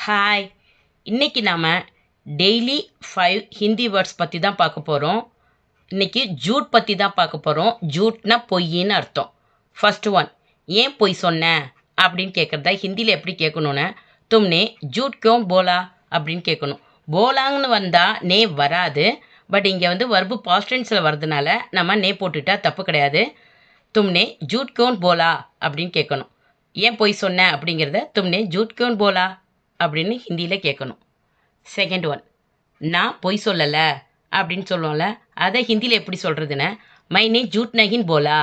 Hi, இன்னைக்கு நாம daily 5 Hindi words பற்றி தான் பார்க்க போகிறோம். இன்னைக்கு ஜூட் பற்றி தான் பார்க்க போகிறோம். ஜூட்னா பொய்ன்னு அர்த்தம். ஃபர்ஸ்ட் ஒன், ஏன் பொய் சொன்ன அப்படின்னு கேட்குறதா ஹிந்தியில் எப்படி கேட்கணுன்னு, தும்னே ஜூட் கியோं போலா அப்படின்னு கேட்கணும். போலாங்கன்னு வந்தால் நே வராது. பட் இங்கே வந்து வர்பு பாஸ்ட் டென்ஸில் வர்றதுனால நம்ம நே போட்டுட்டா தப்பு கிடையாது. தும்னே ஜூட் கியோं போலா அப்படின்னு கேட்கணும். ஏன் பொய் சொன்ன அப்படிங்கிறத தும்னே ஜூட் கியோं போலா அப்படின்னு ஹிந்தியில் கேட்கணும். செகண்ட் ஒன், நான் பொய் சொல்லலை அப்படின்னு சொல்லுவோம்ல, அதை ஹிந்தியில் எப்படி சொல்கிறதுன்னு, மைனே ஜூட் நகின் போலா.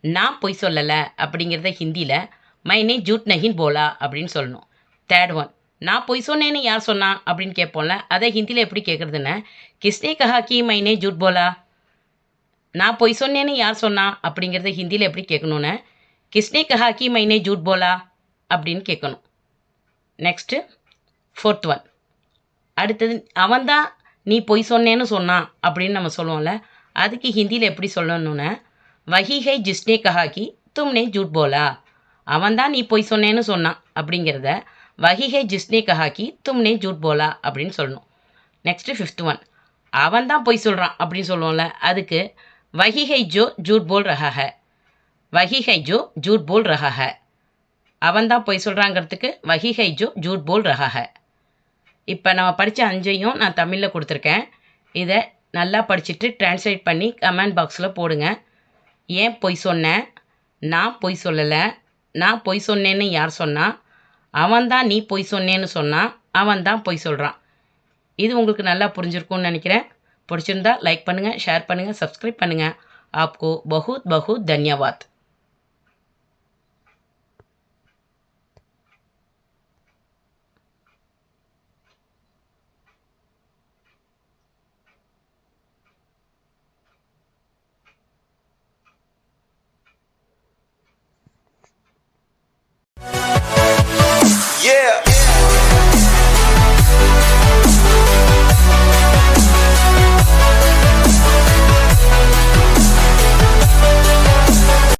நான் பொய் சொல்லலை அப்படிங்கிறத ஹிந்தியில் மைனே ஜூட் நகின் போலா அப்படின்னு சொல்லணும். தேர்ட் ஒன், நான் பொய் சொன்னேன்னு யார் சொன்னா அப்படின்னு கேட்போம்ல, அதை ஹிந்தியில் எப்படி கேட்குறதுன்னு, கிஸ்னே கஹா கி மைனே ஜூட் போலா. நான் பொய் சொன்னேன்னு யார் சொன்னா அப்படிங்கிறத ஹிந்தியில் எப்படி கேட்கணுன்னு, கிஸ்னே கஹா கி மைனே ஜூட் போலா அப்படின்னு கேட்கணும். நெக்ஸ்ட்டு ஃபோர்த் ஒன், அடுத்தது அவன்தான் நீ பொய் சொன்னேன்னு சொன்னான் அப்படின்னு நம்ம சொல்லுவோம்ல, அதுக்கு ஹிந்தியில் எப்படி சொல்லணும்னு, வஹி ஹை ஜிஸ்னே கஹா கி தும்னே ஜூட் போலா. அவன்தான் நீ பொய் சொன்னேன்னு சொன்னான் அப்படிங்கிறத வஹி ஹை ஜிஸ்னே கஹா கி தும்னே ஜூட் போலா அப்படின்னு சொல்லணும். நெக்ஸ்ட்டு ஃபிஃப்த் ஒன், அவன் தான் பொய் சொல்கிறான் அப்படின்னு சொல்லுவோம்ல, அதுக்கு வஹி ஹை ஜோ ஜூட் போல் ரஹா ஹை. வஹி ஹை ஜோ ஜூட் போல் ரஹா ஹை. அவன் தான் பொய் சொல்கிறாங்கிறதுக்கு வஹி ஹை ஜோ ஜூட் போல் ரஹா ஹை. இப்போ நம்ம படித்த 5ஐயும் நான் தமிழில் கொடுத்துருக்கேன். இதை நல்லா படிச்சுட்டு ட்ரான்ஸ்லேட் பண்ணி கமெண்ட் பாக்ஸில் போடுங்க. ஏன் பொய் சொன்னேன், நான் பொய் சொல்லலை, நான் பொய் சொன்னேன்னு யார் சொன்னா, அவன்தான் நீ பொய் சொன்னேன்னு சொன்னான், அவன் தான் பொய் சொல்கிறான். இது உங்களுக்கு நல்லா புரிஞ்சிருக்கும்னு நினைக்கிறேன். பிடிச்சிருந்தா லைக் பண்ணுங்கள், ஷேர் பண்ணுங்கள், சப்ஸ்கிரைப் பண்ணுங்கள். ஆப்கோ பஹுத் பஹுத் தன்யவாத்.